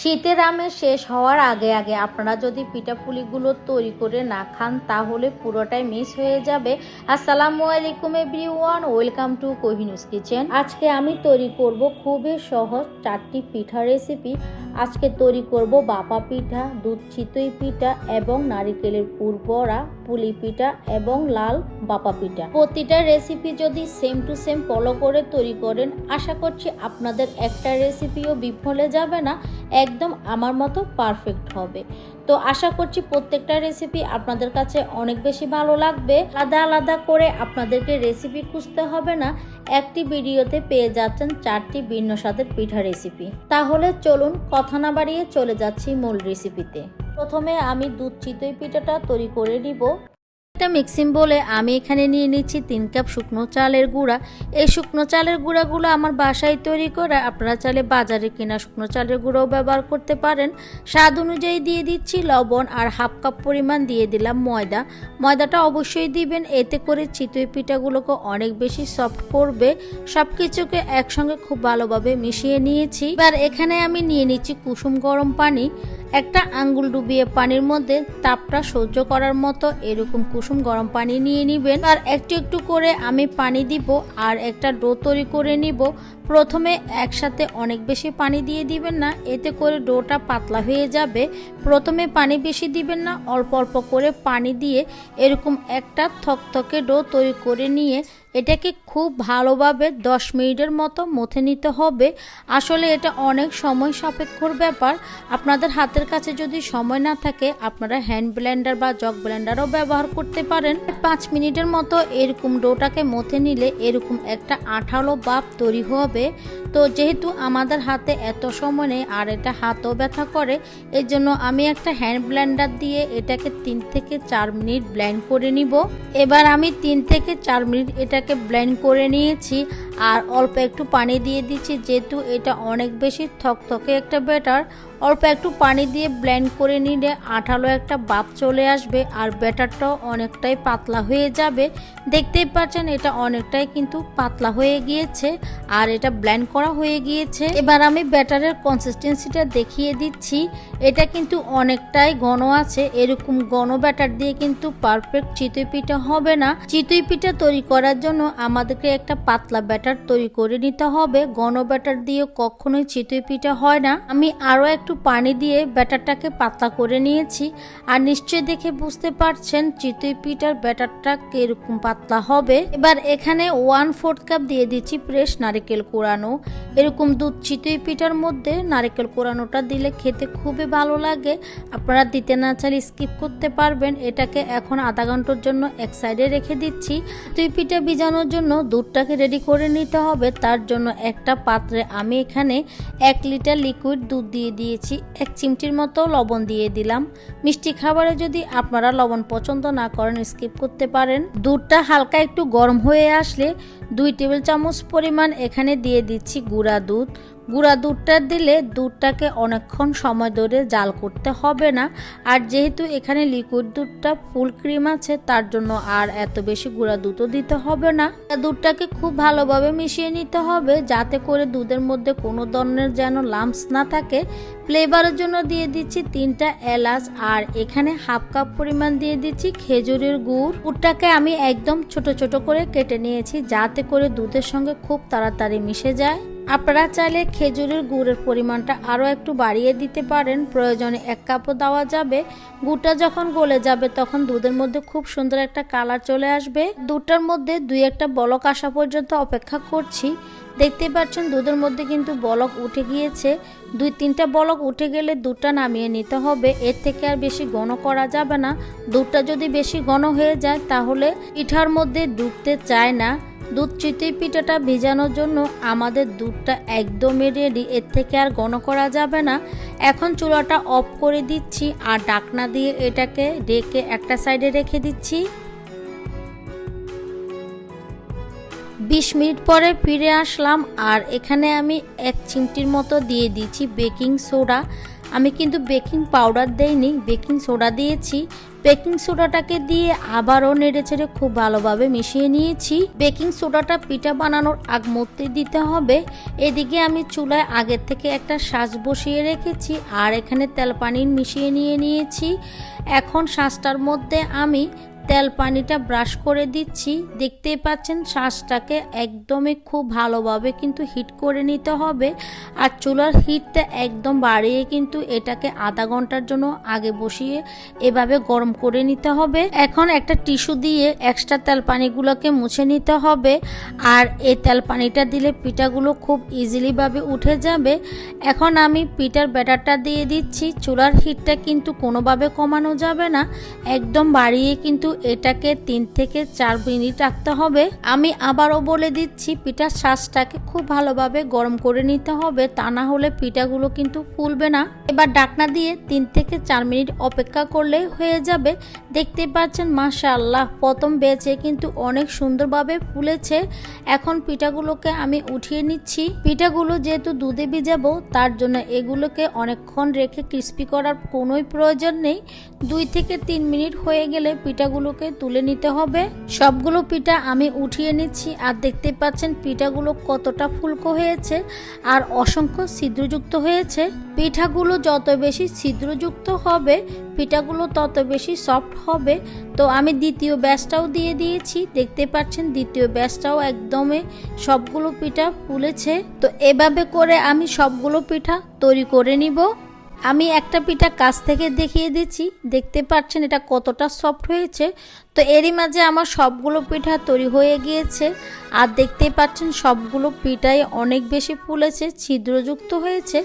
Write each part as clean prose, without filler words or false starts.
শীতের আমেজ শেষ হওয়ার আগে আগে আপনারা যদি পিঠাপুলিগুলো তৈরি করে না খান তাহলে পুরোটাই মিস হয়ে যাবে। আসসালামু আলাইকুম এভরিওয়ান, ওয়েলকাম টু কোহিনুস কিচেন। আজকে আমি তৈরি করব খুবই সহজ 4টি পিঠা রেসিপি। আজকে তৈরি করব বাপা পিঠা, দুধ চিতই পিঠা এবং নারিকেলের পুর বড়া, পুলি পিঠা এবং লাল বাপা পিঠা। প্রতিটা রেসিপি যদি সেম টু সেম ফলো করে তৈরি করেন, আশা করছি আপনাদের একটা রেসিপিও বিফলে যাবে না, একদম আমার মতো পারফেক্ট হবে। তো আশা করছি প্রত্যেকটা রেসিপি আপনাদের কাছে অনেক বেশি ভালো লাগবে। আলাদা আলাদা করে আপনাদেরকে রেসিপি খুঁজতে হবে না, একটি ভিডিওতে পেয়ে যাচ্ছেন 4টি ভিন্ন স্বাদের পিঠা রেসিপি। তাহলে চলুন কথা না বাড়িয়ে চলে যাচ্ছি মূল রেসিপিতে। প্রথমে আমি দুধ চিতই পিঠাটা তৈরি করে নিব। একটা মিক্সিং বলে আমি এখানে নিয়ে নিচ্ছি 3 কাপ শুকনো চালের গুঁড়া। এই শুকনো চালের গুঁড়াগুলো আমার বাসায় তৈরি করা, আপনারা চাইলে বাজারে কেনা শুকনো চালের গুঁড়াও ব্যবহার করতে পারেন। স্বাদ অনুযায়ী দিয়ে দিচ্ছি লবণ আর হাফ কাপ পরিমাণ দিয়ে দিলাম ময়দা। ময়দাটা অবশ্যই দিবেন, এতে করে চিতই পিঠাগুলোকে অনেক বেশি সফট করবে। সব কিছুকে একসঙ্গে খুব ভালোভাবে মিশিয়ে নিয়েছি। এবার এখানে আমি নিয়ে নিচ্ছি কুসুম গরম পানি। একটা আঙ্গুল ডুবিয়ে পানির মধ্যে তাপটা সহ্য করার মতো এরকম কুসুম গরম পানি নিয়ে নেবেন। আর একটু একটু করে আমি পানি দিব আর একটা ডো তৈরি করে নিব। প্রথমে একসাথে অনেক বেশি পানি দিয়ে দিবেন না, এতে করে ডোটা পাতলা হয়ে যাবে। প্রথমে পানি বেশি দিবেন না, অল্প অল্প করে পানি দিয়ে এরকম একটা থকথকে ডো তৈরি করে নিয়ে এটাকে খুব ভালোভাবে 10 মিনিটের মতো মথে নিতে হবে। আসলে এটা অনেক সময় সাপেক্ষর ব্যাপার। আপনাদের হাতের কাছে যদি সময় না থাকে আপনারা হ্যান্ড ব্লেন্ডার বা জগ ব্লেন্ডারও ব্যবহার করতে পারেন। 5 মিনিটের মতো এরকম ডোটাকে মথে নিলে এরকম একটা আঠালো ভাব তৈরি হবে। তো যেহেতু আমাদের হাতে এত সময় নেই আর এটা হাতও ব্যথা করে, এই জন্য আমি একটা হ্যান্ড ব্লেন্ডার দিয়ে এটাকে 3 থেকে 4 মিনিট ব্লেন্ড করে নিব। এবার আমি 3 থেকে 4 মিনিট এটাকে ব্লেন্ড করে নিয়েছি আর অল্প একটু পানি দিয়ে দিচ্ছি, যেহেতু এটা অনেক বেশি থকথকে একটা ব্যাটার। অল্প একটু পানি দিয়ে ব্লেন্ড করে নিলে আঠালো একটা ভাব চলে আসবে আর ব্যাটারটাও অনেকটাই পাতলা হয়ে যাবে। দেখতেই পাচ্ছেন এটা অনেকটাই কিন্তু পাতলা হয়ে গিয়েছে আর এটা ব্লেন্ড করা হয়ে গিয়েছে। এবার আমি ব্যাটারের কনসিস্টেন্সিটা দেখিয়ে দিচ্ছি। এটা কিন্তু অনেকটাই ঘন আছে, এরকম ঘন ব্যাটার দিয়ে কিন্তু পারফেক্ট চিতই পিঠা হবে না। চিতই পিঠা তৈরি করার জন্য আমাদেরকে একটা পাতলা ব্যাটার তৈরি করে নিতে হবে, ঘন ব্যাটার দিয়ে কখনোই চিতই পিঠা হয় না। আমি আরও একটু পানি দিয়ে ব্যাটারটাকে পাতলা করে নিয়েছি আর নিশ্চয়ই দেখে বুঝতে পারছেন চিতই পিঠার ব্যাটারটা কিরকম পাতলা হবে। এবার এখানে 1/4 কাপ দিয়ে দিচ্ছি ফ্রেশ নারকেল কোড়ানো। এরকম দুধ চিতই পিঠার মধ্যে নারকেল কোড়ানোটা দিলে খেতে খুবই ভালো লাগে। আপনারা দিতে না চাইলে স্কিপ করতে পারবেন। এটাকে এখন আধা ঘন্টার জন্য এক সাইডে রেখে দিচ্ছি। চিতই পিঠা ভিজানোর জন্য দুধটাকে রেডি করে নিতে হবে। তার জন্য একটা পাত্রে আমি এখানে 1 লিটার লিকুইড দুধ দিয়ে দিয়েছি। 1 চিমটির মতো লবণ দিয়ে দিলাম। মিষ্টি খাবারে যদি আপনারা লবণ পছন্দ না করেন স্কিপ করতে পারেন। দুধটা হালকা একটু গরম হয়ে আসলে 2 টেবিল চামচ পরিমাণ এখানে দিয়ে দিচ্ছি গুঁড়া দুধ। গুঁড়া দুধটা দিলে দুধটাকে অনেকক্ষণ সময় ধরে জাল করতে হবে না। আর যেহেতু এখানে লিকুইড দুধটা ফুল ক্রিম আছে তার জন্য আর এত বেশি গুঁড়া দুধও দিতে হবে না। দুধটাকে খুব ভালোভাবে মিশিয়ে নিতে হবে যাতে করে দুধের মধ্যে কোনো ধরনের যেন লাম্পস না থাকে। ফ্লেভারের জন্য দিয়ে দিচ্ছি 3টা এলাচ আর এখানে হাফ কাপ পরিমাণ দিয়ে দিচ্ছি খেজুরের গুড়। গুড়টাকে আমি একদম ছোট ছোট করে কেটে নিয়েছি যাতে করে দুধের সঙ্গে খুব তাড়াতাড়ি মিশে যায়। আপনারা চাইলে খেজুরের গুড়ের পরিমাণটা আরও একটু বাড়িয়ে দিতে পারেন, প্রয়োজনে 1 কাপও দেওয়া যাবে। গুড়টা যখন গলে যাবে তখন দুধের মধ্যে খুব সুন্দর একটা কালার চলে আসবে। দুধটার মধ্যে 2-1টা বলক আসা পর্যন্ত অপেক্ষা করছি। দেখতে পাচ্ছেন দুধের মধ্যে কিন্তু বলক উঠে গিয়েছে। 2-3টা বলক উঠে গেলে দুধটা নামিয়ে নিতে হবে, এর থেকে আর বেশি ঘন করা যাবে না। দুধটা যদি বেশি ঘন হয়ে যায় তাহলে পিঠার মধ্যে ডুবতে চায় না। দুধ চিতই পিঠাটা ভিজানোর জন্য আমাদের দুধটা একদমই রেডি, এর থেকে আর ঘন করা যাবে না। এখন চুলাটা অফ করে দিচ্ছি আর ঢাকনা দিয়ে এটাকে ঢেকে একটা সাইডে রেখে দিচ্ছি। 20 মিনিট পরে ফিরে আসলাম আর এখানে আমি 1 চিমটির মতো দিয়ে দিচ্ছি বেকিং সোডা। আমি কিন্তু বেকিং পাউডার দেইনি, বেকিং সোডা দিয়েছি। বেকিং সোডাটাকে দিয়ে আবারও নেড়েচেড়ে খুব ভালোভাবে মিশিয়ে নিয়েছি। বেকিং সোডাটা পিঠা বানানোর আগ মুহূর্তে দিতে হবে। এদিকে আমি চুলায় আগের থেকে একটা শাঁস বসিয়ে রেখেছি আর এখানে তেল পানি মিশিয়ে নিয়েছি। এখন শাঁসটার মধ্যে আমি তেল পানিটা ব্রাশ করে দিচ্ছি। দেখতেই পাচ্ছেন শাঁসটাকে একদমই খুব ভালোভাবে কিন্তু হিট করে নিতে হবে। আর চুলার হিটটা একদম বাড়িয়ে কিন্তু এটাকে আধা ঘন্টার জন্য আগে বসিয়ে এভাবে গরম করে নিতে হবে। এখন একটা টিস্যু দিয়ে এক্সট্রা তেল পানিগুলোকে মুছে নিতে হবে। আর এই তেল পানিটা দিলে পিঠাগুলো খুব ইজিলি ভাবে উঠে যাবে। এখন আমি পিঠার ব্যাটারটা দিয়ে দিচ্ছি। চুলার হিটটা কিন্তু কোনোভাবে কমানো যাবে না, একদম বাড়িয়ে কিন্তু এটাকে 3 থেকে 4 মিনিট রাখতে হবে। আমি আবারও বলে দিচ্ছি, পিঠার শাঁসটাকে খুব ভালোভাবে গরম করে নিতে হবে, তা না হলে পিঠাগুলো কিন্তু ফুলবে না। এবার ঢাকনা দিয়ে 3 থেকে 4 মিনিট অপেক্ষা করলে হয়ে যাবে। দেখতে পাচ্ছেন মাশাআল্লাহ প্রথম ব্যাচে কিন্তু অনেক সুন্দরভাবে ফুলেছে। এখন পিঠাগুলোকে আমি উঠিয়ে নিচ্ছি। পিঠাগুলো যেহেতু দুধে ভিজাবো তার জন্য এগুলোকে অনেকক্ষণ রেখে ক্রিস্পি করার কোনোই প্রয়োজন নেই। 2 থেকে 3 মিনিট হয়ে গেলে পিঠাগুলোকে তুলে নিতে হবে। সবগুলো পিঠা আমি উঠিয়ে নিচ্ছি। আর দেখতে পাচ্ছেন পিঠাগুলো কতটা ফুলকো হয়েছে আর অসংখ্য ছিদ্রযুক্ত হয়েছে। পিঠাগুলো যত বেশি ছিদ্রযুক্ত হবে পিঠাগুলো তত বেশি সফট হবে। তো আমি দ্বিতীয় ব্যাচটাও দিয়ে দিয়েছি। দেখতে পাচ্ছেন দ্বিতীয় ব্যাচটাও একদমই সবগুলো পিঠা ফুলেছে। তো এভাবে করে আমি সবগুলো পিঠা তৈরি করে নিব। আমি একটা পিঠা কাছ থেকে দেখিয়ে দিচ্ছি। দেখতে পাচ্ছেন এটা কতটা সফট হয়েছে। তো এরই মাঝে আমার সবগুলো পিঠা তৈরি হয়ে গিয়েছে। আর দেখতে পাচ্ছেন সবগুলো পিঠাই অনেক বেশি ফুলেছে, ছিদ্রযুক্ত হয়েছে।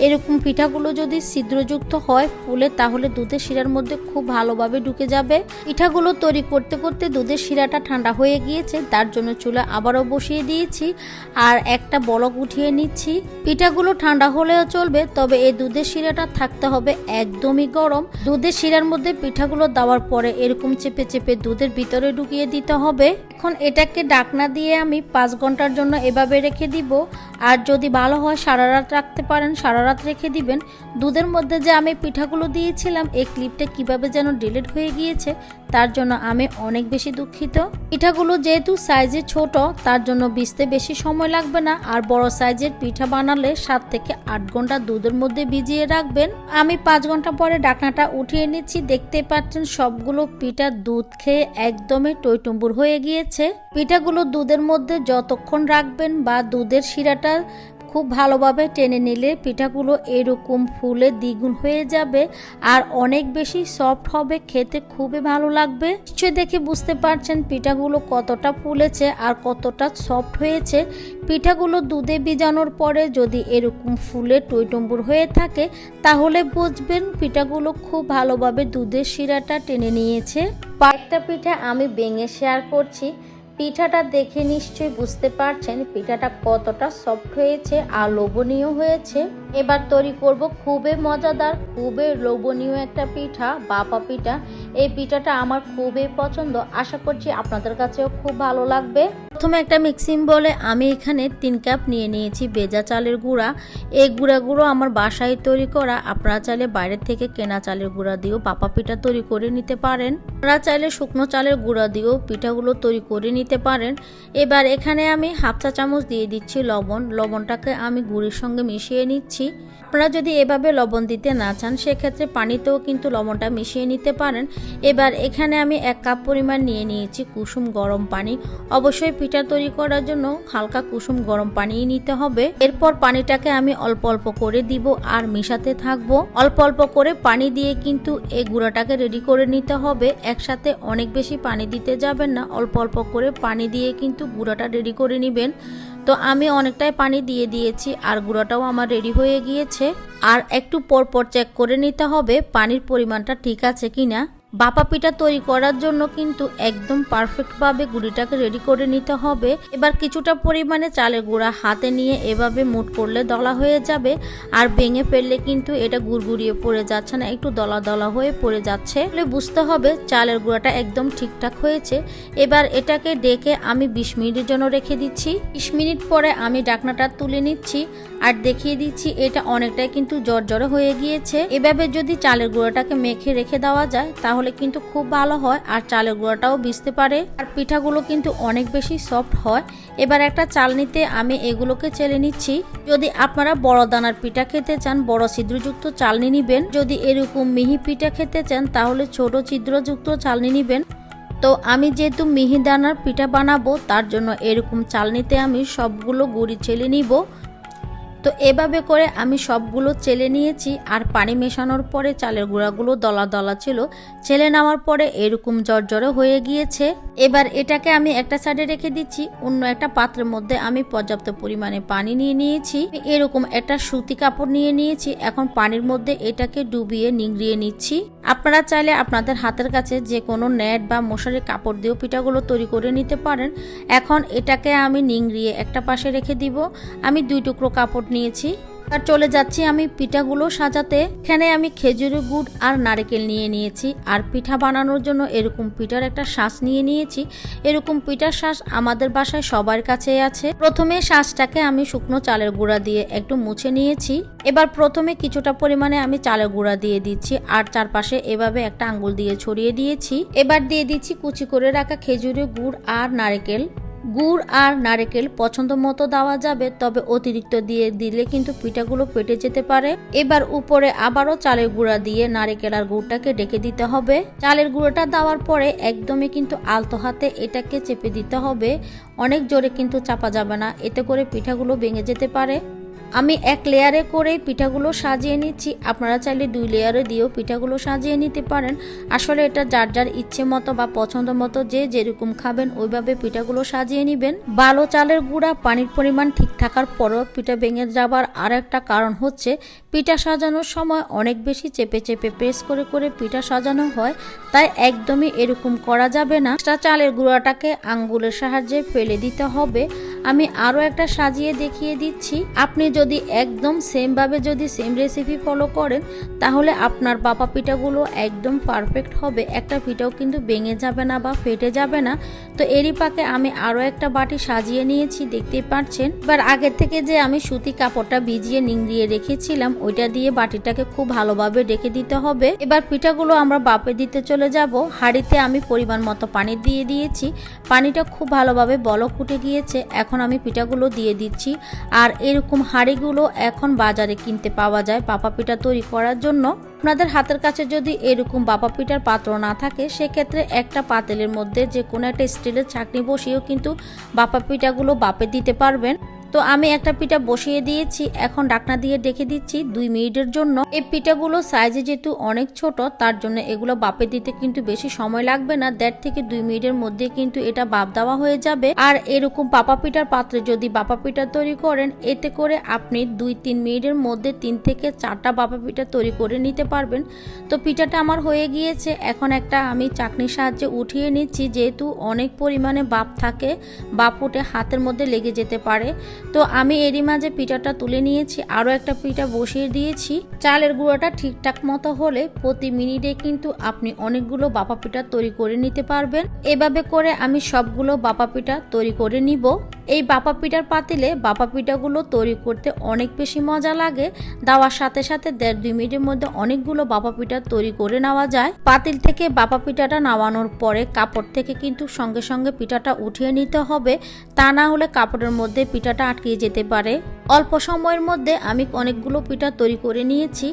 এরকম পিঠাগুলো যদি ছিদ্রযুক্ত হয় ফুলে তাহলে দুধের শিরার মধ্যে খুব ভালোভাবে ঢুকে যাবে। পিঠাগুলো তৈরি করতে করতে দুধের শিরাটা ঠান্ডা হয়ে গিয়েছে, তার জন্য চুলা আবারও বসিয়ে দিয়েছি আর একটা বলক উঠিয়ে নিচ্ছি। পিঠাগুলো ঠান্ডা হলেও চলবে, তবে এই দুধের শিরাটা থাকতে হবে একদমই গরম। দুধের শিরার মধ্যে পিঠাগুলো দেওয়ার পরে এরকম চেপে চেপে দুধের ভিতরে ঢুকিয়ে দিতে হবে। এখন এটাকে ঢাকনা দিয়ে আমি 5 ঘন্টার জন্য এভাবে রেখে দিব। আর যদি ভালো হয় সারা রাত রাখতে পারেন, সারা রাত রেখে দিবেন। দুধের মধ্যে যে আমি পিঠাগুলো দিয়েছিলাম এই ক্লিপটা কিভাবে যেন ডিলিট হয়ে গিয়েছে, তার জন্য আমি অনেক বেশি দুঃখিত। পিঠাগুলো যেহেতু সাইজে ছোট তার জন্য ভিজতে বেশি সময় লাগবে না। আর বড় সাইজের পিঠা বানালে 7 থেকে 8 ঘন্টা দুধের মধ্যে ভিজিয়ে রাখবেন। আমি 5 ঘন্টা পরে ঢাকনাটা উঠিয়ে নিচ্ছি। দেখতে পাচ্ছেন সবগুলো পিঠা দুধ খেয়ে একদমই টইটুম্বুর হয়ে গিয়েছে। পিঠাগুলো দুধের মধ্যে যতক্ষণ রাখবেন বা দুধের শিরাটা খুব ভালোভাবে টেনে নিলে পিঠাগুলো এরকম ফুলে দ্বিগুণ হয়ে যাবে আর অনেক বেশি সফট হবে, খেতে খুবই ভালো লাগবে। নিশ্চয়ই দেখে বুঝতে পারছেন পিঠাগুলো কতটা ফুলেছে আর কতটা সফট হয়েছে। পিঠাগুলো দুধে ভিজানোর পরে যদি এরকম ফুলে টইটুম্বুর হয়ে থাকে তাহলে বুঝবেন পিঠাগুলো খুব ভালোভাবে দুধের শিরাটা টেনে নিয়েছে। একটা পিঠা আমি ভেঙে শেয়ার করছি। পিঠাটা দেখে নিশ্চয়ই বুঝতে পারছেন পিঠাটা কতটা সফট হয়েছে আর লোভনীয় হয়েছে। এবার তৈরি করব খুবই মজাদার, খুবই লোভনীয় একটা পিঠা, ভাপা পিঠা। এই পিঠাটা আমার খুবই পছন্দ, আশা করছি আপনাদের কাছেও খুব ভালো লাগবে। প্রথমে একটা মিক্সিং বলে আমি এখানে 3 কাপ নিয়ে নিয়েছি ভেজা চালের গুঁড়া। এই গুঁড়াগুলো আমার বাসায় তৈরি করা। আপনারা চাইলে বাইরে থেকে কেনা চালের গুঁড়া দিয়েও ভাপা পিঠা তৈরি করে নিতে পারেন। আপনারা চাইলে শুকনো চালের গুঁড়া দিয়েও পিঠাগুলো তৈরি করে নিতে পারেন। এবার এখানে আমি 1/2 চা চামচ দিয়ে দিচ্ছি লবণ। লবণটাকে আমি গুঁড়ির সঙ্গে মিশিয়ে নিচ্ছি। আপনারা যদি এভাবে লবণ দিতে না চান সেক্ষেত্রে পানিতেও কিন্তু লবণটা মিশিয়ে নিতে পারেন। এবার এখানে আমি 1 কাপ পরিমাণ নিয়ে নিয়েছি কুসুম গরম পানি। অবশ্যই পিঠা তৈরি করার জন্য হালকা কুসুম গরম পানি নিতে হবে। এরপর পানিটাকে আমি অল্প অল্প করে দিব আর মেশাতে থাকবো। অল্প অল্প করে পানি দিয়ে কিন্তু এই গুঁড়াটাকে রেডি করে নিতে হবে। একসাথে অনেক বেশি পানি দিতে যাবেন না, অল্প অল্প করে পানি দিয়ে কিন্তু গুঁড়াটা রেডি করে নেবেন। তো আমি অনেকটাই পানি দিয়ে দিয়েছি আর গুঁড়াটাও আমার রেডি হয়ে গিয়েছে। আর একটু পরপর চেক করে নিতে হবে পানির পরিমাণটা ঠিক আছে কিনা। বাপা পিঠা তৈরি করার জন্য কিন্তু একদম পারফেক্টভাবে গুঁড়িটাকে রেডি করে নিতে হবে। এবার কিছুটা পরিমাণে চালের গুঁড়া হাতে নিয়ে এভাবে মুঠ করলে দলা হয়ে যাবে, আর ভেঙে ফেললে কিন্তু এটা গুড়গুড়িয়ে পড়ে যাচ্ছে না, একটু দলা দলা হয়ে পড়ে যাচ্ছে। বুঝতে হবে চালের গুঁড়াটা একদম ঠিকঠাক হয়েছে। এবার এটাকে ডেকে আমি 20 মিনিটের জন্য রেখে দিচ্ছি। 20 মিনিট পরে আমি ঢাকনাটা তুলে নিচ্ছি আর দেখিয়ে দিচ্ছি এটা অনেকটাই কিন্তু জর্জরে হয়ে গিয়েছে। এভাবে যদি চালের গুঁড়াটাকে মেখে রেখে দেওয়া যায় তাহলে কিন্তু খুব ভালো হয়, আর চালের গুঁড়াটাও ভিজতে পারে, আর পিঠাগুলো কিন্তু অনেক বেশি সফট হয়। এবার একটা চালনিতে আমি এগুলোকে চেলে নিচ্ছি। যদি আপনারা বড় দানার পিঠা খেতে চান বড় ছিদ্রযুক্ত চালনি নিবেন, যদি এরকম মিহি পিঠা খেতে চান তাহলে ছোট ছিদ্রযুক্ত চালনি নিবেন। তো আমি যেহেতু মিহি দানার পিঠা বানাবো তার জন্য এরকম চালনিতে আমি সবগুলো গুঁড়ি চেলে নিব। তো এভাবে করে আমি সবগুলো চেলে নিয়েছি, আর পানি মেশানোর পরে চালের গুঁড়াগুলো দলা দলা ছিল, চেলে নেওয়ার পরে এরকম জর্জরে হয়ে গিয়েছে। এবার এটাকে আমি একটা সাইডে রেখে দিচ্ছি। অন্য একটা পাত্রের মধ্যে আমি পর্যাপ্ত পরিমাণে পানি নিয়ে নিয়েছি, এরকম একটা সুতি কাপড় নিয়ে নিয়েছি। এখন পানির মধ্যে এটাকে ডুবিয়ে নিংড়িয়ে নিচ্ছি। আপনারা চাইলে আপনাদের হাতের কাছে যে কোনো নেট বা মশারি কাপড় দিয়েও পিঠাগুলো তৈরি করে নিতে পারেন। এখন এটাকে আমি নিংড়িয়ে একটা পাশে রেখে দিব। আমি 2 টুকরো কাপড় নিয়েছি, আর চলে যাচ্ছি আমি পিঠাগুলো সাজাতে। এখানে আমি খেজুরের গুড় আর নারকেল নিয়ে নিয়েছি, আর পিঠা বানানোর জন্য এরকম পিঠার একটা শাঁস নিয়ে নিয়েছি। এরকম পিঠার শাঁস আমাদের বাসায় সবার কাছেই আছে। প্রথমে শাঁসটাকে আমি শুকনো চালের গুঁড়া দিয়ে একটু মুছে নিয়েছি। এবার প্রথমে কিছুটা পরিমাণে আমি চালের গুঁড়া দিয়ে দিচ্ছি, আর চারপাশে এভাবে একটা আঙ্গুল দিয়ে ছড়িয়ে দিয়েছি। এবার দিয়ে দিচ্ছি কুচি করে রাখা খেজুরের গুড় আর নারকেল। গুড় আর নারকেল পছন্দ মতো দেওয়া যাবে, তবে অতিরিক্ত দিয়ে দিলে কিন্তু পিঠাগুলো পেটে যেতে পারে। এবার উপরে আবারও চালের গুঁড়া দিয়ে নারকেল আর গুড়টাকে ডেকে দিতে হবে। চালের গুঁড়োটা দেওয়ার পরে একদমই কিন্তু আলতো হাতে এটাকে চেপে দিতে হবে, অনেক জোরে কিন্তু চাপা যাবে না, এতে করে পিঠাগুলো ভেঙে যেতে পারে। আমি 1 লেয়ারে করে পিঠাগুলো সাজিয়ে নিচ্ছি। আপনারা চাইলে 2 লেয়ারে দিয়েও পিঠাগুলো সাজিয়ে নিতে পারেন। আসলে এটা যার যার ইচ্ছে মতো বা পছন্দ মতো যে যেরকম খাবেন ওইভাবে পিঠাগুলো সাজিয়ে নেবেন। ভালো চালের গুঁড়া পানির পরিমাণ ঠিক থাকার পরও পিঠা ভেঙে যাবার আর একটা কারণ হচ্ছে পিঠা সাজানোর সময় অনেক বেশি চেপে চেপে প্রেস করে করে পিঠা সাজানো হয়, তাই একদমই এরকম করা যাবে না। চালের গুঁড়াটাকে আঙ্গুলের সাহায্যে ফেলে দিতে হবে। আমি আরও একটা সাজিয়ে দেখিয়ে দিচ্ছি। আপনি যদি একদম সেমভাবে যদি সেম রেসিপি ফলো করেন তাহলে আপনার বাপা পিঠাগুলো একদম পারফেক্ট হবে, একটা পিঠাও কিন্তু ভেঙে যাবে না বা ফেটে যাবে না। তো এরই পাকে আমি আরও একটা বাটি সাজিয়ে নিয়েছি, দেখতেই পাচ্ছেন। এবার আগে থেকে যে আমি সুতি কাপড়টা ভিজিয়ে নিংড়িয়ে রেখেছিলাম ওইটা দিয়ে বাটিটাকে খুব ভালোভাবে ঢেকে দিতে হবে। এবার পিঠাগুলো আমরা বাপে দিতে চলে যাব। হাঁড়িতে আমি পরিমাণ মতো পানি দিয়ে দিয়েছি, পানিটা খুব ভালোভাবে বলক উঠে গিয়েছে। এখন আমি পিঠাগুলো দিয়ে দিচ্ছি, আর এরকম হাঁড়িগুলো এখন বাজারে কিনতে পাওয়া যায় বাপা পিঠা তৈরি করার জন্য। আপনাদের হাতের কাছে যদি এরকম বাপা পিঠার পাত্র না থাকে সেক্ষেত্রে একটা পাতিলের মধ্যে যে কোনো একটা স্টিলের ছাঁকনি বসিয়েও কিন্তু বাপা পিঠাগুলো বাপে দিতে পারবেন। তো আমি একটা পিঠা বসিয়ে দিয়েছি, এখন ঢাকনা দিয়ে ঢেকে দিচ্ছি 2 মিনিটের জন্য। এই পিঠাগুলো সাইজে যেহেতু অনেক ছোট তার জন্য এগুলো বাপে দিতে কিন্তু বেশি সময় লাগবে না, 1.5 থেকে 2 মিনিটের মধ্যে কিন্তু এটা বাপ দেওয়া হয়ে যাবে। আর এরকম বাপা পিঠার পাত্রে যদি বাপা পিঠা তৈরি করেন এতে করে আপনি 2-3 মিনিটের মধ্যে 3 থেকে 4টা বাপা পিঠা তৈরি করে নিতে পারবেন। তো পিঠাটা আমার হয়ে গিয়েছে, এখন একটা আমি চাকনির সাহায্যে উঠিয়ে নিচ্ছি, যেহেতু অনেক পরিমাণে বাপ থাকে, বাপ উঠে হাতের মধ্যে লেগে যেতে পারে। তো আমি এরই মাঝে পিঠাটা তুলে নিয়েছি, আরও একটা পিঠা বসিয়ে দিয়েছি। চালের গুঁড়োটা ঠিকঠাক মতো হলে প্রতি মিনিটে কিন্তু আপনি অনেকগুলো বাপা পিঠা তৈরি করে নিতে পারবেন। এভাবে করে আমি সবগুলো বাপা পিঠা তৈরি করে নিব। এই বাপা পিঠার পাতিলে বাপা পিঠাগুলো তৈরি করতে অনেক বেশি মজা লাগে। দেওয়ার সাথে সাথে 1.5-2 মিনিটের মধ্যে অনেকগুলো বাপা পিঠা তৈরি করে নেওয়া যায়। পাতিল থেকে বাপা পিঠাটা নামানোর পরে কাপড় থেকে কিন্তু সঙ্গে সঙ্গে পিঠাটা উঠিয়ে নিতে হবে, তা না হলে কাপড়ের মধ্যে পিঠাটা আটকে যেতে পারে। অল্প সময়ের মধ্যে আমি অনেকগুলো পিঠা তৈরি করে নিয়েছি,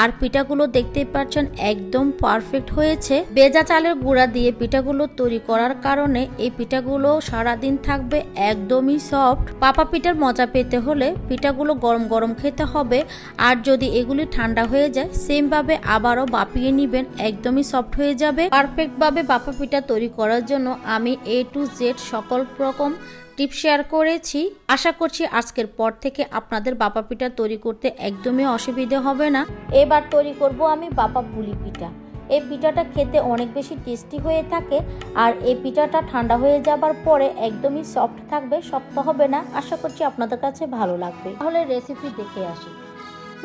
আর পিঠাগুলো দেখতেই পাচ্ছেন একদম পারফেক্ট হয়েছে। ভেজা চালের গুঁড়া দিয়ে পিঠাগুলো তৈরি করার কারণে এই পিঠাগুলো সারাদিন থাকবে একদমই সফট। পাপা পিঠার মজা পেতে হলে পিঠাগুলো গরম গরম খেতে হবে, আর যদি এগুলি ঠান্ডা হয়ে যায় সেম ভাবে আবারও বাপিয়ে নিবেন, একদমই সফট হয়ে যাবে। পারফেক্ট ভাবে বাপা পিঠা তৈরি করার জন্য আমি A to Z সকল রকম টিপস শেয়ার করেছি। আশা করছি আজকের পর থেকে আপনাদের বাপা পিঠা তৈরি করতে একদমই অসুবিধা হবে না। এবার তৈরি করব আমি বাপা পুলি পিঠা। এই পিঠাটা খেতে অনেক বেশি টেস্টি হয়ে থাকে। আর এই পিঠাটা ঠান্ডা হয়ে যাবার পরে একদমই সফট থাকবে, শক্ত হবে না। আশা করছি আপনাদের কাছে ভালো লাগবে। তাহলে রেসিপি দেখে আসি।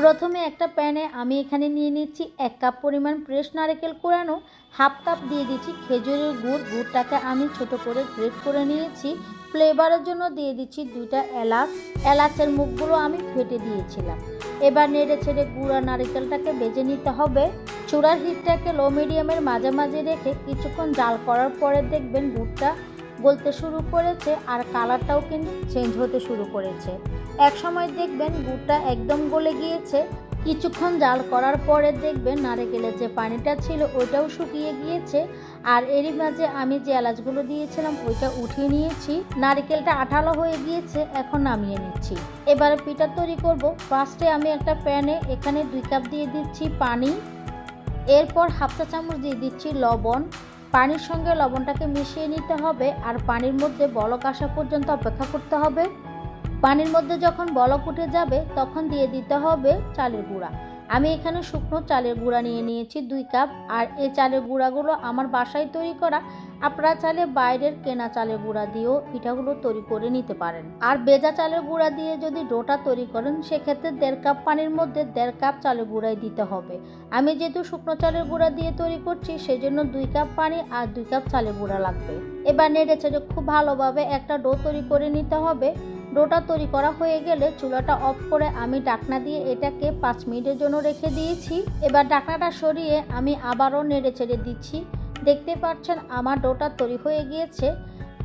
প্রথমে একটা প্যানে আমি এখানে নিয়ে নিচ্ছি 1 কাপ পরিমাণ ফ্রেশ নারকেল কোরানো, হাফ কাপ দিয়ে দিচ্ছি খেজুরের গুড়টাকে আমি ছোট করে গ্রেট করে নিয়েছি। ফ্লেভারের জন্য দিয়ে দিচ্ছি 2টা এলাচের মুখগুলো আমি ফেটে দিয়েছিলাম। এবার নেড়ে ছেড়ে গুঁড়া নারকেলটাকে ভেজে নিতে হবে। চুলার হিটটাকে লো মিডিয়ামের মাঝামাঝি রেখে কিছুক্ষণ জাল করার পরে দেখবেন গুড়টা গলতে শুরু করেছে আর কালারটাও কিন্তু চেঞ্জ হতে শুরু করেছে। এক সময় দেখবেন গুড়টা একদম গলে গিয়েছে। কিছুক্ষণ জাল করার পরে দেখবেন নারকেলের যে পানিটা ছিল ওইটাও শুকিয়ে গিয়েছে। আর এরই মাঝে আমি যে এলাচগুলো দিয়েছিলাম ওইটা উঠিয়ে নিয়েছি। নারকেলটা আঠালো হয়ে গিয়েছে, এখন নামিয়ে নিচ্ছি। এবারে পিঠা তৈরি করব। ফার্স্টে আমি একটা প্যানে এখানে 2 কাপ দিয়ে দিচ্ছি পানি, এরপর হাফ চা চামচ দিয়ে দিচ্ছি লবণ। পানির সঙ্গে লবণটাকে মিশিয়ে নিতে হবে আর পানির মধ্যে বলক আসা পর্যন্ত অপেক্ষা করতে হবে। পানির মধ্যে যখন বলক উঠে যাবে তখন দিয়ে দিতে হবে চালের গুঁড়া। আমি এখানে শুকনো চালের গুঁড়া নিয়ে নিয়েছি 2 কাপ। আর এই চালের গুঁড়াগুলো আমার বাসায় তৈরি করা। আপনারা চাইলে বাইরের কেনা চালের গুঁড়া দিয়েও পিঠাগুলো তৈরি করে নিতে পারেন। আর ভেজা চালের গুঁড়া দিয়ে যদি ডোটা তৈরি করেন সেক্ষেত্রে 1.5 কাপ পানির মধ্যে 1.5 কাপ চালের গুঁড়াই দিতে হবে। আমি যেহেতু শুকনো চালের গুঁড়া দিয়ে তৈরি করছি সেজন্য 2 কাপ পানি আর 2 কাপ চালের গুঁড়া লাগবে। এবার নেড়ে চেড়ে খুব ভালোভাবে একটা ডো তৈরি করে নিতে হবে। ডোটা তৈরি করা হয়ে গেলে চুলাটা অফ করে আমি ঢাকনা দিয়ে এটাকে 5 মিনিটের জন্য রেখে দিয়েছি। এবার ঢাকনাটা সরিয়ে আমি আবারও নেড়ে চেড়ে দিচ্ছি। দেখতে পাচ্ছেন আমার ডোটা তৈরি হয়ে গিয়েছে।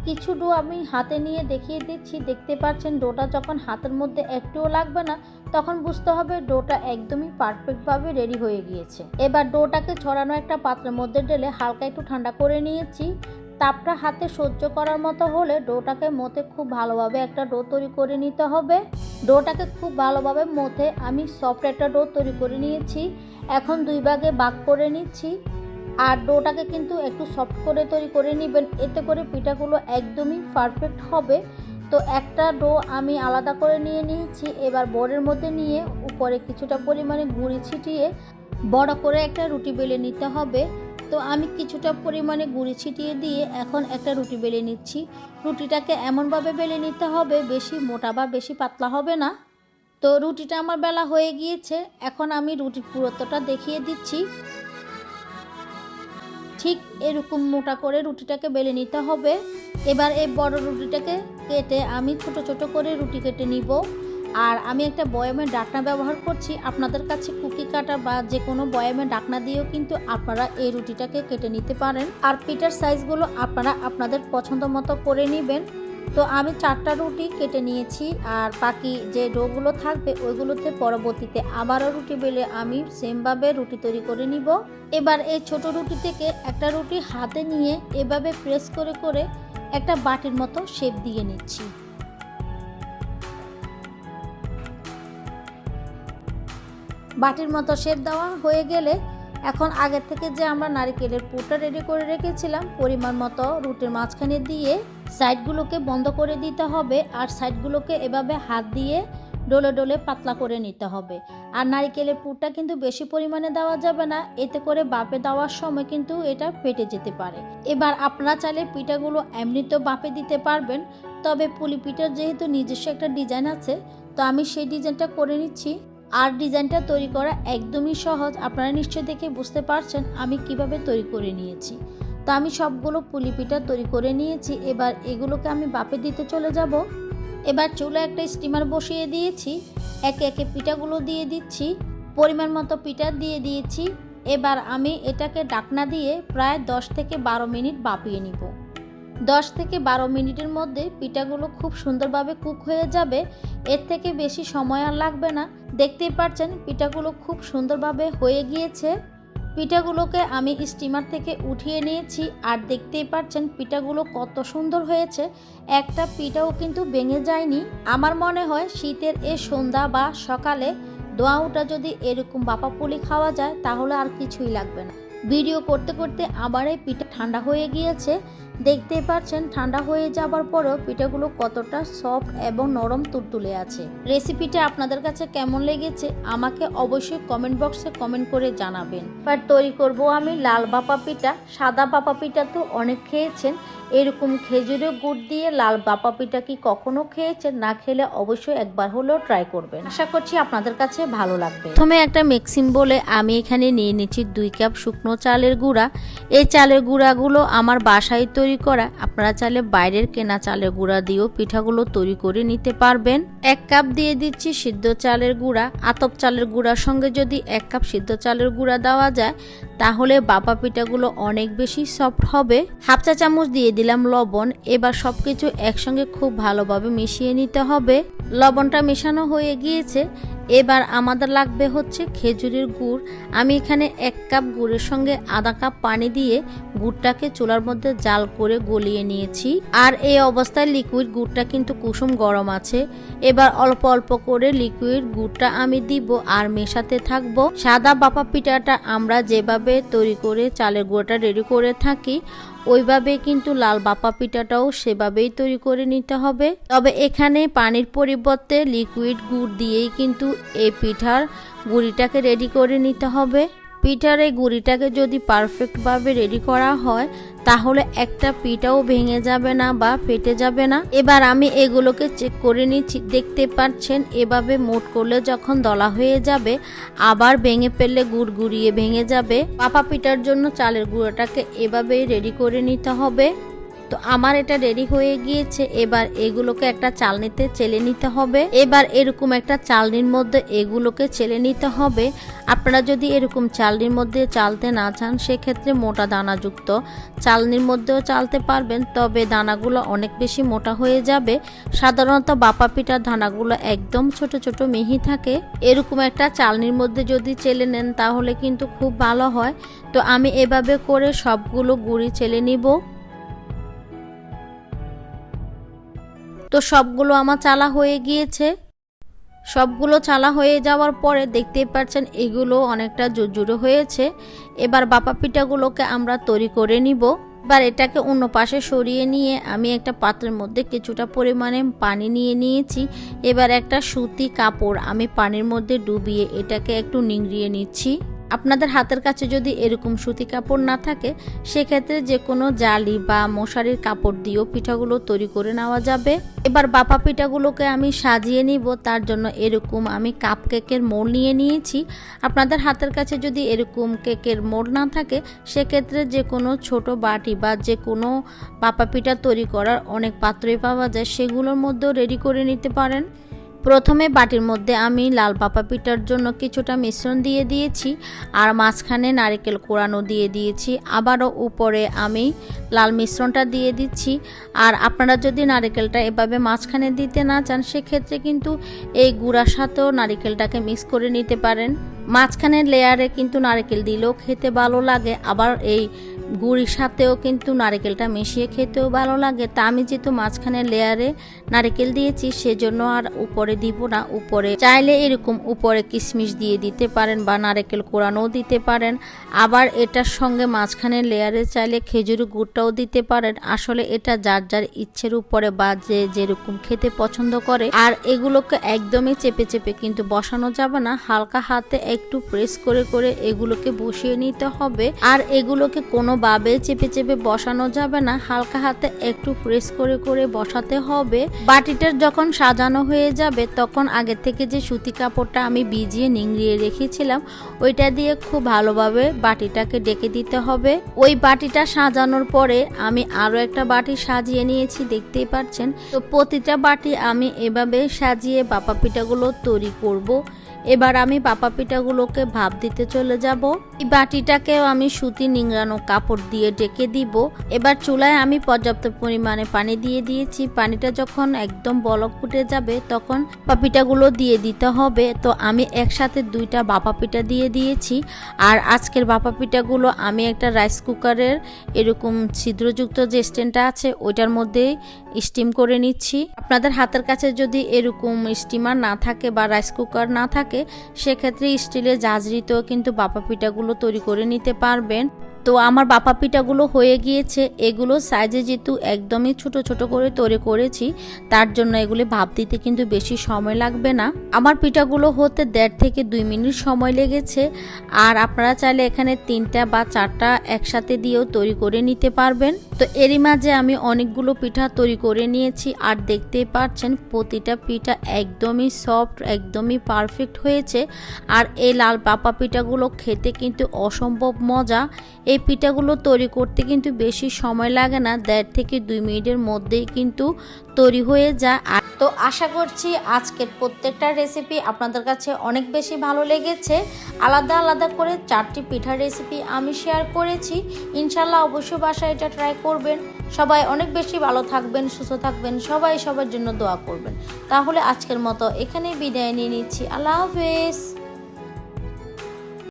কিছু ডো আমি হাতে নিয়ে দেখিয়ে দিচ্ছি। দেখতে পাচ্ছেন ডোটা যখন হাতের মধ্যে একটুও লাগবে না তখন বুঝতে হবে ডোটা একদমই পারফেক্টভাবে রেডি হয়ে গিয়েছে। এবার ডোটাকে ছড়ানো একটা পাত্রের মধ্যে ঢেলে হালকা একটু ঠান্ডা করে নিয়েছি। তাপটা হাতে সহ্য করার মতো হলে ডোটাকে মথে খুব ভালোভাবে একটা ডো তৈরি করে নিতে হবে। ডোটাকে খুব ভালোভাবে মথে আমি সফট একটা ডো তৈরি করে নিয়েছি। এখন 2 ভাগে ভাগ করে নিচ্ছি। আর ডোটাকে কিন্তু একটু সফট করে তৈরি করে নেবেন, এতে করে পিঠাগুলো একদমই পারফেক্ট হবে। তো একটা ডো আমি আলাদা করে নিয়ে নিয়েছি। এবার বোর্ডের মধ্যে নিয়ে উপরে কিছুটা পরিমাণে গুঁড়ি ছিটিয়ে বড় করে একটা রুটি বেলে নিতে হবে। তো আমি কিছুটা পরিমাণে গুঁড়ি ছিটিয়ে দিয়ে এখন একটা রুটি বেলে নিচ্ছি। রুটিটাকে এমনভাবে বেলে নিতে হবে বেশি মোটা বা বেশি পাতলা হবে না। তো রুটিটা আমার বেলা হয়ে গিয়েছে। এখন আমি রুটির পুরুত্বটা দেখিয়ে দিচ্ছি। ঠিক এরকম মোটা করে রুটিটাকে বেলে নিতে হবে। এবার এই বড় রুটিটাকে কেটে আমি ছোট ছোট করে রুটি কেটে নিব। আর আমি একটা বয়ামের ঢাকনা ব্যবহার করছি। আপনাদের কাছে কুকি কাটা বা যে কোনো বয়ামের ঢাকনা দিয়েও কিন্তু আপনারা এই রুটিটাকে কেটে নিতে পারেন। আর পিঠার সাইজগুলো আপনারা আপনাদের পছন্দ মতো করে নেবেন। তো আমি 4টা রুটি কেটে নিয়েছি। আর বাকি যে ডোগুলো থাকবে ওইগুলোতে পরবর্তীতে আবারও রুটি বেলে আমি সেমভাবে রুটি তৈরি করে নিব। এবার এই ছোট রুটি থেকে একটা রুটি হাতে নিয়ে এভাবে প্রেস করে করে একটা বাটির মতো শেপ দিয়ে নিচ্ছি। বাটির মতো শেপ দেওয়া হয়ে গেলে এখন আগের থেকে যে আমরা নারকেলের পুরটা রেডি করে রেখেছিলাম পরিমাণ মতো রুটির মাঝখানে দিয়ে সাইডগুলোকে বন্ধ করে দিতে হবে। আর সাইডগুলোকে এভাবে হাত দিয়ে ডলে ডলে পাতলা করে নিতে হবে। আর নারকেলের পুরটা কিন্তু বেশি পরিমাণে দেওয়া যাবে না, এতে করে বাপে দেওয়ার সময় কিন্তু এটা ফেটে যেতে পারে। এবার আপনারা চাইলে পিঠাগুলো এমনিতেও বাপে দিতে পারবেন, তবে পুলি পিঠার যেহেতু নিজস্ব একটা ডিজাইন আছে তো আমি সেই ডিজাইনটা করে নিচ্ছি। আর ডিজাইনটা তৈরি করা একদমই সহজ, আপনারা নিশ্চয়ই দেখে বুঝতে পারছেন আমি কিভাবে তৈরি করে নিয়েছি। তো আমি সবগুলো পুলি পিঠা তৈরি করে নিয়েছি। এবার এগুলোকে আমি বাপে দিতে চলে যাব। এবার চুলায় একটা স্টিমার বসিয়ে দিয়েছি। একে একে পিঠাগুলো দিয়ে দিচ্ছি। পরিমাণ মতো পিঠা দিয়ে দিয়েছি। এবার আমি এটাকে ঢাকনা দিয়ে প্রায় 10 থেকে 12 মিনিট বাপিয়ে নিব। 10 থেকে 12 মিনিটের মধ্যে পিঠাগুলো খুব সুন্দরভাবে কুক হয়ে যাবে। এর থেকে বেশি সময় আর লাগবে না। দেখতেই পাচ্ছেন পিঠাগুলো খুব সুন্দরভাবে হয়ে গিয়েছে। পিঠাগুলোকে আমি স্টিমার থেকে উঠিয়ে নিয়েছি। আর দেখতেই পাচ্ছেন পিঠাগুলো কত সুন্দর হয়েছে, একটা পিঠাও কিন্তু ভেঙে যায়নি। আমার মনে হয় শীতের এই সন্ধ্যা বা সকালে দোয়া ওঠা যদি এরকম বাপা পুলি খাওয়া যায় তাহলে আর কিছুই লাগবে না। ভিডিও করতে করতে আবার এই পিঠা ঠান্ডা হয়ে গিয়েছে। দেখতেই পাচ্ছেন ঠান্ডা হয়ে যাবার পরেও পিঠাগুলো কতটা সফট এবং নরম তুলতুলে আছে। রেসিপিটা আপনাদের কাছে কেমন লেগেছে আমাকে অবশ্যই কমেন্ট বক্সে কমেন্ট করে জানাবেন। এবার তৈরি করব আমি লাল ভাপা পিঠা। সাদা ভাপা পিঠা তো অনেক খেয়েছেন, এরকম খেজুরের গুড় দিয়ে লাল ভাপা পিঠা কি কখনো খেয়েছেন? না খেলে অবশ্যই একবার হলেও ট্রাই করবেন, আশা করছি আপনাদের কাছে ভালো লাগবে। প্রথমে একটা মিক্সিং বলে আমি এখানে নিয়ে নিচ্ছি 2 কাপ শুকনো চালের গুঁড়া। এই চালের গুঁড়াগুলো আমার বাসায় তৈরি করা, আপনারা চাইলে বাইরের কেনা চালের গুঁড়া দিয়েও পিঠাগুলো তৈরি করে নিতে পারবেন। 1 কাপ দিয়ে দিচ্ছি সিদ্ধ চালের গুঁড়া। আতপ চালের গুঁড়ার সঙ্গে যদি 1 কাপ সিদ্ধ চালের গুঁড়া দেওয়া যায় তাহলে ভাপা পিঠাগুলো অনেক বেশি সফট হবে। হাফ চা চামচ দিয়ে দিলাম লবণ। এবার সবকিছু একসঙ্গে খুব ভালোভাবে মিশিয়ে নিতে হবে। লবণটা মেশানো হয়ে গিয়েছে, এবার আমাদের লাগবে হচ্ছে খেজুরের গুড়। আমি এখানে 1 কাপ গুড়ের সঙ্গে আধা কাপ পানি দিয়ে গুড়টাকে চুলার মধ্যে জাল করে গলিয়ে নিয়েছি। আর এই অবস্থায় লিকুইড গুড়টা কিন্তু কুসুম গরম আছে। এবার অল্প অল্প করে লিকুইড গুড়টা আমি দিব আর মেশাতে থাকবো। সাদা ভাপা পিঠাটা আমরা যেভাবে তৈরি করে চালের গুঁড়োটা রেডি করে থাকি ওইভাবে কিন্তু লাল ভাপা পিঠাটাও সেভাবেই তৈরি করে নিতে হবে। তবে এখানে পানির পরিবর্তে লিকুইড গুড় দিয়েই কিন্তু এই পিঠার গুঁড়িটাকে রেডি করে নিতে হবে। পিঠার এই গুঁড়িটাকে যদি পারফেক্টভাবে রেডি করা হয় তাহলে একটা পিঠাও ভেঙে যাবে না বা ফেটে যাবে না। এবার আমি এগুলোকে চেক করে নিচ্ছি। দেখতে পাচ্ছেন এভাবে মোট করলে যখন দলা হয়ে যাবে আবার ভেঙে ফেললে গুড় গুড়িয়ে ভেঙে যাবে। ভাপা পিঠার জন্য চালের গুঁড়োটাকে এভাবেই রেডি করে নিতে হবে। তো আমার এটা রেডি হয়ে গিয়েছে। এবার এগুলোকে একটা চালনিতে চেলে নিতে হবে। এবার এরকম একটা চালনির মধ্যে এগুলোকে চেলে নিতে হবে। আপনারা যদি এরকম চালনির মধ্যে চালতে না চান সেক্ষেত্রে মোটা দানাযুক্ত চালনির মধ্যেও চালতে পারবেন, তবে দানাগুলো অনেক বেশি মোটা হয়ে যাবে। সাধারণত ভাপা পিঠার দানাগুলো একদম ছোট ছোট মিহি থাকে। এরকম একটা চালনির মধ্যে যদি চেলে নেন তাহলে কিন্তু খুব ভালো হয়। তো আমি এভাবে করে সবগুলো গুঁড়ি চেলে নিব। তো সবগুলো আমার চালা হয়ে গিয়েছে। সবগুলো চালা হয়ে যাওয়ার পরে দেখতেই পাচ্ছেন এগুলো অনেকটা জুড়ে হয়েছে। এবার ভাপা পিঠাগুলোকে আমরা তৈরি করে নিব। এবার এটাকে অন্য পাশে সরিয়ে নিয়ে আমি একটা পাত্রের মধ্যে কিছুটা পরিমাণে পানি নিয়ে নিয়েছি। এবার একটা সুতি কাপড় আমি পানির মধ্যে ডুবিয়ে এটাকে একটু নিংড়িয়ে নিচ্ছি। আপনাদের হাতের কাছে যদি এরকম সুতি কাপড় না থাকে সেক্ষেত্রে যে কোনো জালি বা মশারির কাপড় দিয়েও পিঠাগুলো তৈরি করে নেওয়া যাবে। এবার ভাপা পিঠাগুলোকে আমি সাজিয়ে নিব। তার জন্য এরকম আমি কাপ কেকের মোল্ড নিয়ে নিয়েছি। আপনাদের হাতের কাছে যদি এরকম কেকের মোল্ড না থাকে সেক্ষেত্রে যে কোনো ছোট বাটি বা যে কোনো ভাপা পিঠা তৈরি করার অনেক পাত্রই পাওয়া যায়, সেগুলোর মধ্যেও রেডি করে নিতে পারেন। প্রথমে বাটির মধ্যে আমি লাল ভাপা পিঠার জন্য কিছুটা মিশ্রণ দিয়ে দিয়েছি আর মাঝখানে নারকেল কোড়ানো দিয়ে দিয়েছি। আবারও উপরে আমি লাল মিশ্রণটা দিয়ে দিচ্ছি। আর আপনারা যদি নারকেলটা এভাবে মাঝখানে দিতে না চান সেক্ষেত্রে কিন্তু এই গুঁড়ার সাথেও নারকেলটাকে মিক্স করে নিতে পারেন। মাঝখানের লেয়ারে কিন্তু নারকেল দিলেও খেতে ভালো লাগে, আবার এই গুড়ির সাথেও কিন্তু নারকেলটা মিশিয়ে খেতেও ভালো লাগে। তা আমি যেহেতু মাঝখানে লেয়ারে নারকেল দিয়েছি সেজন্য আর উপরে দিব না। উপরে চাইলে এরকম উপরে কিশমিশ দিয়ে দিতে পারেন বা নারকেল কোড়ানোও দিতে পারেন। আবার এটার সঙ্গে মাঝখানে লেয়ারে চাইলে খেজুর গুড়টাও দিতে পারেন। আসলে এটা যার যার ইচ্ছের উপরে বা যে যেরকম খেতে পছন্দ করে। আর এগুলোকে একদমই চেপে চেপে কিন্তু বসানো যাবে না, হালকা হাতে একটু প্রেস করে করে এগুলোকে বসিয়ে নিতে হবে। আর এগুলোকে কোনোভাবে চেপে চেপে বসানো যাবে না, হালকা হাতে একটু প্রেস করে করে বসাতে হবে। বাটিটার যখন সাজানো হয়ে যাবে তখন আগে থেকে যে সুতি কাপড়টা আমি ভিজিয়ে নিংড়িয়ে রেখেছিলাম ওইটা দিয়ে খুব ভালোভাবে বাটিটাকে ডেকে দিতে হবে। ওই বাটিটা সাজানোর পরে আমি আরো একটা বাটি সাজিয়ে নিয়েছি, দেখতেই পাচ্ছেন। তো প্রতিটা বাটি আমি এভাবে সাজিয়ে ভাপা পিঠাগুলো তৈরি করব। এবার আমি ভাপা পিঠাগুলোকে ভাপ দিতে চলে যাব। এই বাটিটাকেও আমি সুতি নিংড়ানো কাপড় দিয়ে ঢেকে দিব। এবার চুলায় আমি পর্যাপ্ত পরিমাণে পানি দিয়ে দিয়েছি। পানিটা যখন একদম বলক ফুটে যাবে তখন ভাপা পিঠাগুলো দিয়ে দিতে হবে। তো আমি একসাথে 2টা ভাপা পিঠা দিয়ে দিয়েছি। আর আজকের ভাপা পিঠাগুলো আমি একটা রাইস কুকারের এরকম ছিদ্রযুক্ত যে স্ট্যান্ডটা আছে ওইটার মধ্যেই স্টিম করে নিচ্ছি। আপনাদের হাতের কাছে যদি এরকম স্টিমার না থাকে বা রাইস কুকার না থাকে সেক্ষেত্রে স্টিলের জাজরিতেও কিন্তু ভাপা পিঠাগুলো তৈরি করে নিতে পারবেন। তো আমার বাপা পিঠাগুলো হয়ে গিয়েছে। এগুলো সাইজে যেহেতু একদমই ছোট ছোট করে তৈরি করেছি, তার জন্য এগুলি ভাপ দিতে কিন্তু বেশি সময় লাগবে না। আমার পিঠাগুলো হতে 1.5 থেকে 2 মিনিট সময় লেগেছে। আর আপনারা চাইলে এখানে 3টা বা 4টা একসাথে দিয়েও তৈরি করে নিতে পারবেন। তো এরই মাঝে আমি অনেকগুলো পিঠা তৈরি করে নিয়েছি। আর দেখতেই পাচ্ছেন প্রতিটা পিঠা একদমই সফট, একদমই পারফেক্ট হয়েছে। আর এই লাল পাপা পিঠাগুলো খেতে কিন্তু অসম্ভব মজা। এই পিঠাগুলো তৈরি করতে কিন্তু বেশি সময় লাগে না, 1.5 থেকে 2 মিনিটের মধ্যেই কিন্তু তৈরি হয়ে যায়। আর তো আশা করছি আজকের প্রত্যেকটা রেসিপি আপনাদের কাছে অনেক বেশি ভালো লেগেছে। আলাদা আলাদা করে 4টি পিঠার রেসিপি আমি শেয়ার করেছি। ইনশাল্লাহ অবশ্যই বাসায় এটা ট্রাই করবেন। সবাই অনেক বেশি ভালো থাকবেন, সুস্থ থাকবেন, সবাই সবার জন্য দোয়া করবেন। তাহলে আজকের মতো এখানেই বিদায় নিয়ে নিচ্ছি। আল্লাহ হাফেজ।